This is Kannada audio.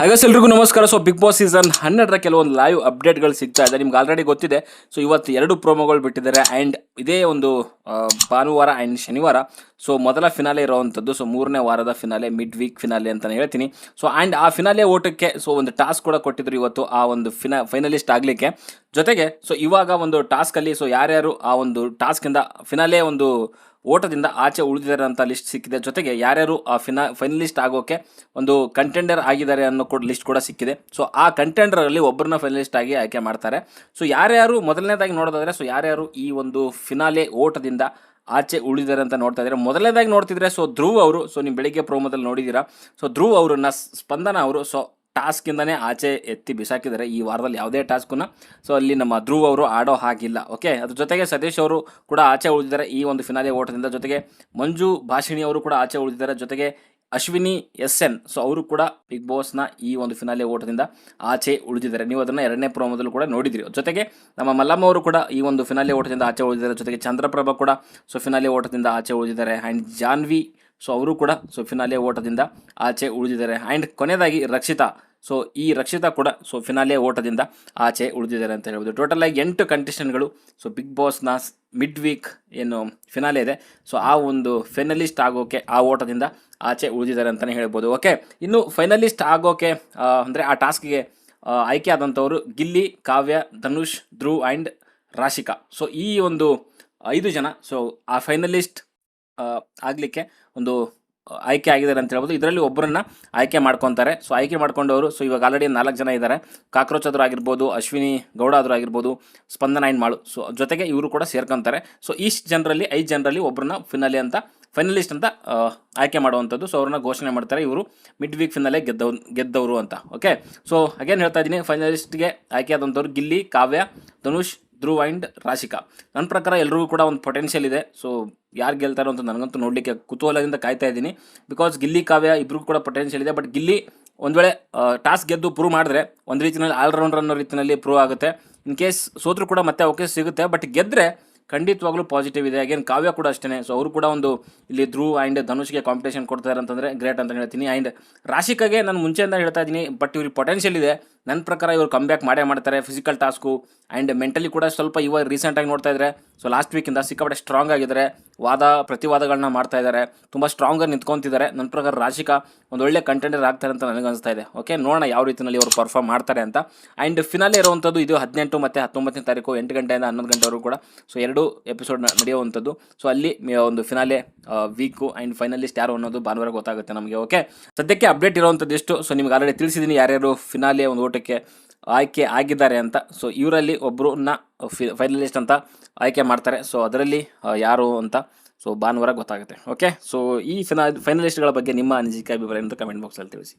ಹಾಗಾದ್ರೆ ಎಲ್ರಿಗೂ ನಮಸ್ಕಾರ. ಸೊ ಬಿಗ್ ಬಾಸ್ ಸೀಸನ್ 12ರ ಕೆಲವೊಂದು ಲೈವ್ ಅಪ್ಡೇಟ್ಗಳು ಸಿಗ್ತಾ ಇದೆ. ನಿಮ್ಗೆ ಆಲ್ರೆಡಿ ಗೊತ್ತಿದೆ. ಸೊ ಇವತ್ತು 2 ಪ್ರೋಮೋಗಳು ಬಿಟ್ಟಿದ್ದಾರೆ ಆ್ಯಂಡ್ ಇದೇ ಒಂದು ಭಾನುವಾರ ಆ್ಯಂಡ್ ಶನಿವಾರ ಸೊ ಮೊದಲ ಫಿನಾಲೆ ಇರೋವಂಥದ್ದು. ಸೊ 3ನೇ ವಾರದ ಫಿನಾಲೆ, ಮಿಡ್ ವೀಕ್ ಫಿನಾಲೆ ಅಂತಲೇ ಹೇಳ್ತೀನಿ. ಸೊ ಆ್ಯಂಡ್ ಆ ಫಿನಾಲೆ ಓಟಕ್ಕೆ ಸೊ ಒಂದು ಟಾಸ್ಕ್ ಕೂಡ ಕೊಟ್ಟಿದ್ರು ಇವತ್ತು ಆ ಒಂದು ಫೈನಲಿಸ್ಟ್ ಆಗಲಿಕ್ಕೆ. ಜೊತೆಗೆ ಸೊ ಇವಾಗ ಒಂದು ಟಾಸ್ಕಲ್ಲಿ ಸೊ ಯಾರ್ಯಾರು ಆ ಒಂದು ಟಾಸ್ಕಿಂದ ಫಿನಾಲೆ ಒಂದು ಓಟದಿಂದ ಆಚೆ ಉಳಿದಿದ್ದಾರೆ ಅಂತ ಲಿಸ್ಟ್ ಸಿಕ್ಕಿದೆ. ಜೊತೆಗೆ ಯಾರ್ಯಾರು ಆ ಫೈನಲಿಸ್ಟ್ ಆಗೋಕೆ ಒಂದು ಕಂಟೆಂಡರ್ ಆಗಿದ್ದಾರೆ ಅನ್ನೋ ಕೂಡ ಲಿಸ್ಟ್ ಕೂಡ ಸಿಕ್ಕಿದೆ. ಸೊ ಆ ಕಂಟೆಂಡರಲ್ಲಿ ಒಬ್ಬರನ್ನ ಫೈನಲಿಸ್ಟ್ ಆಗಿ ಆಯ್ಕೆ ಮಾಡ್ತಾರೆ. ಸೊ ಯಾರ್ಯಾರು ಮೊದಲನೇದಾಗಿ ನೋಡೋದಾದರೆ ಸೊ ಯಾರ್ಯಾರು ಈ ಒಂದು ಫಿನಾಲೆ ಓಟದಿಂದ ಆಚೆ ಉಳಿದಿದ್ದಾರೆ ಅಂತ ನೋಡ್ತಾ ಇದ್ದಾರೆ. ಮೊದಲನೇದಾಗಿ ನೋಡ್ತಿದ್ರೆ ಸೊ ಧ್ರುವ್ ಅವರು. ಸೊ ನೀವು ಬೆಳಿಗ್ಗೆ ಪ್ರೋಮೋದಲ್ಲಿ ನೋಡಿದ್ದೀರಾ. ಸೊ ಧ್ರುವ್ ಅವರನ್ನ ಸ್ಪಂದನ ಅವರು ಸೊ ಟಾಸ್ಕಿಂದನೇ ಆಚೆ ಎತ್ತಿ ಬಿಸಾಕಿದ್ದಾರೆ. ಈ ವಾರದಲ್ಲಿ ಯಾವುದೇ ಟಾಸ್ಕನ್ನ ಸೊ ಅಲ್ಲಿ ನಮ್ಮ ಧ್ರುವ್ ಅವರು ಆಡೋ ಹಾಗಿಲ್ಲ. ಓಕೆ, ಅದ್ರ ಜೊತೆಗೆ ಸತೀಶ್ ಅವರು ಕೂಡ ಆಚೆ ಉಳಿದಿದ್ದಾರೆ ಈ ಒಂದು ಫಿನಾಲೆ ಓಟದಿಂದ. ಜೊತೆಗೆ ಮಂಜು ಭಾಷಿಣಿ ಅವರು ಕೂಡ ಆಚೆ ಉಳಿದಿದ್ದಾರೆ. ಜೊತೆಗೆ ಅಶ್ವಿನಿ SN ಸೊ ಅವರು ಕೂಡ ಬಿಗ್ ಬಾಸ್ನ ಈ ಒಂದು ಫಿನಾಲೆ ಓಟದಿಂದ ಆಚೆ ಉಳಿದಿದ್ದಾರೆ. ನೀವು ಅದನ್ನು 2ನೇ ಪ್ರೋಮೋದಲ್ಲೂ ಕೂಡ ನೋಡಿದಿರಿ. ಜೊತೆಗೆ ನಮ್ಮ ಮಲ್ಲಮ್ಮ ಅವರು ಕೂಡ ಈ ಒಂದು ಫಿನಾಲೆ ಓಟದಿಂದ ಆಚೆ ಉಳಿದಿದ್ದಾರೆ. ಜೊತೆಗೆ ಚಂದ್ರಪ್ರಭಾ ಕೂಡ ಸೊ ಫಿನಾಲೆ ಓಟದಿಂದ ಆಚೆ ಉಳಿದಿದ್ದಾರೆ. ಆ್ಯಂಡ್ ಜಾನ್ವಿ ಸೊ ಅವರು ಕೂಡ ಸೊ ಫಿನಾಲೆ ಓಟದಿಂದ ಆಚೆ ಉಳಿದಿದ್ದಾರೆ. ಆ್ಯಂಡ್ ಕೊನೆಯದಾಗಿ ರಕ್ಷಿತಾ ಸೊ ಈ ರಕ್ಷಿತಾ ಕೂಡ ಸೊ ಫಿನಾಲೆ ಓಟದಿಂದ ಆಚೆ ಉಳಿದಿದ್ದಾರೆ ಅಂತ ಹೇಳ್ಬೋದು. ಟೋಟಲ್ ಆಗಿ 8 ಕಂಟೆಸ್ಟೆಂಟ್ಗಳು ಸೊ ಬಿಗ್ ಬಾಸ್ನ ಮಿಡ್ ವೀಕ್ ಏನು ಫಿನಾಲೆ ಇದೆ ಸೊ ಆ ಒಂದು ಫೈನಲಿಸ್ಟ್ ಆಗೋಕೆ ಆ ಓಟದಿಂದ ಆಚೆ ಉಳಿದಿದ್ದಾರೆ ಅಂತಲೇ ಹೇಳ್ಬೋದು. ಓಕೆ, ಇನ್ನು ಫೈನಲಿಸ್ಟ್ ಆಗೋಕೆ ಅಂದರೆ ಆ ಟಾಸ್ಕ್ಗೆ ಆಯ್ಕೆ ಆದಂಥವರು ಗಿಲ್ಲಿ, ಕಾವ್ಯ, ಧನುಷ್, ಧ್ರುವ್ ಆ್ಯಂಡ್ ರಾಶಿಕಾ. ಸೊ ಈ ಒಂದು 5 ಜನ ಸೊ ಆ ಫೈನಲಿಸ್ಟ್ ಆಗಲಿಕ್ಕೆ ಒಂದು ಆಯ್ಕೆ ಆಗಿದ್ದಾರೆ ಅಂತ ಹೇಳ್ಬೋದು. ಇದರಲ್ಲಿ ಒಬ್ಬರನ್ನ ಆಯ್ಕೆ ಮಾಡ್ಕೊತಾರೆ. ಸೊ ಆಯ್ಕೆ ಮಾಡ್ಕೊಂಡವರು ಸೊ ಇವಾಗ ಆಲ್ರೆಡಿ 4 ಜನ ಇದ್ದಾರೆ. ಕಾಕ್ರೋಚ್ ಆದರೂ ಆಗಿರ್ಬೋದು, ಅಶ್ವಿನಿ ಗೌಡ ಆದರೂ ಆಗಿರ್ಬೋದು, ಸ್ಪಂದನ ಆ್ಯಂಡ್ ಮಾಳು. ಸೊ ಜೊತೆಗೆ ಇವರು ಕೂಡ ಸೇರ್ಕೊತಾರೆ. ಸೊ ಇಷ್ಟು ಜನರಲ್ಲಿ 5 ಜನರಲ್ಲಿ ಒಬ್ಬರನ್ನ ಫೈನಲಿಸ್ಟ್ ಅಂತ ಆಯ್ಕೆ ಮಾಡುವಂಥದ್ದು. ಸೊ ಅವ್ರನ್ನ ಘೋಷಣೆ ಮಾಡ್ತಾರೆ ಇವರು ಮಿಡ್ ವೀಕ್ ಫಿನಾಲೆ ಗೆದ್ದವರು ಅಂತ. ಓಕೆ, ಸೊ ಅಗೇನ್ ಹೇಳ್ತಾ ಇದ್ದೀನಿ, ಫೈನಲಿಸ್ಟ್ಗೆ ಆಯ್ಕೆ ಆದಂಥವ್ರು ಗಿಲ್ಲಿ, ಕಾವ್ಯ, ಧನುಷ್, ಧ್ರುವ್ ಆ್ಯಂಡ್ ರಾಶಿಕಾ. ನನ್ನ ಪ್ರಕಾರ ಎಲ್ರಿಗೂ ಕೂಡ ಒಂದು ಪೊಟೆನ್ಷಿಯಲ್ ಇದೆ. ಸೊ ಯಾರು ಗೆಲ್ತಾರೋ ಅಂತ ನನಗಂತೂ ನೋಡಲಿಕ್ಕೆ ಕುತೂಹಲದಿಂದ ಕಾಯ್ತಾ ಇದ್ದೀನಿ. ಬಿಕಾಸ್ ಗಿಲ್ಲಿ, ಕಾವ್ಯ ಇಬ್ರಿಗೂ ಕೂಡ ಪೊಟೆನ್ಷಿಯಲ್ ಇದೆ. ಬಟ್ ಗಿಲ್ಲಿ ಒಂದು ವೇಳೆ ಟಾಸ್ಕ್ ಗೆದ್ದು ಪ್ರೂವ್ ಮಾಡಿದ್ರೆ ಒಂದು ರೀತಿಯಲ್ಲಿ ಆಲ್ರೌಂಡರ್ ಅನ್ನೋ ರೀತಿಯಲ್ಲಿ ಪ್ರೂವ್ ಆಗುತ್ತೆ. ಇನ್ ಕೇಸ್ ಸೋತ್ರು ಕೂಡ ಮತ್ತೆ ಅವಕಾಶ ಸಿಗುತ್ತೆ. ಬಟ್ ಗೆದ್ದರೆ ಖಂಡಿತವಾಗ್ಲೂ ಪಾಸಿಟಿವ್ ಇದೆ. ಅಗೇನ್ ಕಾವ್ಯ ಕೂಡ ಅಷ್ಟೇ. ಸೊ ಅವರು ಕೂಡ ಒಂದು ಇಲ್ಲಿ ಧ್ರುವ್ ಆ್ಯಂಡ್ ಧನುಷ್ಗೆ ಕಾಂಪಿಟೇಷನ್ ಕೊಡ್ತಾರೆ ಅಂತಂದರೆ ಗ್ರೇಟ್ ಅಂತ ಹೇಳ್ತೀನಿ. ಆ್ಯಂಡ್ ರಾಶಿಕಾಗೆ ನಾನು ಮುಂಚೆಯಿಂದ ಹೇಳ್ತಾ ಇದ್ದೀನಿ, ಬಟ್ ಇವ್ರಿಗೆ ಪೊಟೆನ್ಷಿಯಲ್ ಇದೆ. ನನ್ನ ಪ್ರಕಾರ ಇವರು ಕಮ್ಬ್ಯಾಕ್ ಮಾಡೇ ಮಾಡ್ತಾರೆ. ಫಿಸಿಕಲ್ ಟಾಸ್ಕು ಆ್ಯಂಡ್ ಮೆಂಟಲಿ ಕೂಡ ಸ್ವಲ್ಪ ಇವಾಗ ರೀಸೆಂಟಾಗಿ ನೋಡ್ತಾ ಇದ್ದಾರೆ ಸೊ ಲಾಸ್ಟ್ ವೀಕಿಂದ ಸಿಕ್ಕಾಪಟ್ಟೆ ಸ್ಟ್ರಾಂಗ್ ಆಗಿದ್ದಾರೆ. ಪ್ರತಿವಾದಗಳನ್ನ ಮಾಡ್ತಾ ಇದ್ದಾರೆ. ತುಂಬ ಸ್ಟ್ರಾಂಗಾಗಿ ನಿಂತ್ಕೊತಿದ್ದಾರೆ. ನನ್ನ ಪ್ರಕಾರ ರಾಶಿಕಾ ಒಂದು ಒಳ್ಳೆ ಕಂಟೆಂಡರ್ ಆಗ್ತಾರೆ ಅಂತ ನನಗೆ ಅನಿಸ್ತಾ ಇದೆ. ಓಕೆ, ನೋಡೋಣ ಯಾವ ರೀತಿಯಲ್ಲಿ ಅವರು ಪರ್ಫಾರ್ಮ್ ಮಾಡ್ತಾರೆ ಅಂತ. ಆ್ಯಂಡ್ ಫಿನಾಲೆ ಇರುವಂಥದ್ದು ಇದು 18 ಮತ್ತು 19ನೇ ತಾರೀಕು 8 ಗಂಟೆಯಿಂದ 11 ಗಂಟೆವರೆಗೂ ಕೂಡ ಸೊ 2 ಎಪಿಸೋಡ್ ನಡೆಯುವಂಥದ್ದು. ಸೊ ಅಲ್ಲಿ ಒಂದು ಫಿನಾಲೆ ವೀಕು ಆ್ಯಂಡ್ ಫೈನಲಿಸ್ಟ್ ಯಾರು ಅನ್ನೋದು ಭಾನುವಾರ ಗೊತ್ತಾಗುತ್ತೆ ನಮಗೆ. ಓಕೆ, ಸದ್ಯಕ್ಕೆ ಅಪ್ಡೇಟ್ ಇರುವಂಥದ್ದು ಎಷ್ಟು ಸೊ ನಿಮ್ಗೆ ಆಲ್ರೆಡಿ ತಿಳಿಸಿದ್ದೀನಿ ಯಾರ್ಯಾರು ಫಿನಾಲೆ ಒಂದು ಓಟಕ್ಕೆ ಆಯ್ಕೆ ಆಗಿದ್ದಾರೆ ಅಂತ. ಸೊ ಇವರಲ್ಲಿ ಒಬ್ಬರನ್ನ ಫೈನಲಿಸ್ಟ್ ಅಂತ ಆಯ್ಕೆ ಮಾಡ್ತಾರೆ. ಸೊ ಅದರಲ್ಲಿ ಯಾರು ಅಂತ ಸೊ ಭಾನುವಾರ ಗೊತ್ತಾಗುತ್ತೆ. ಓಕೆ, ಸೊ ಈ ಫೈನಲಿಸ್ಟ್ಗಳ ಬಗ್ಗೆ ನಿಮ್ಮ ಅನಿಸಿಕೆ ಅಭಿಪ್ರಾಯ ಅಂತ ಕಮೆಂಟ್ ಬಾಕ್ಸಲ್ಲಿ ತಿಳಿಸಿ.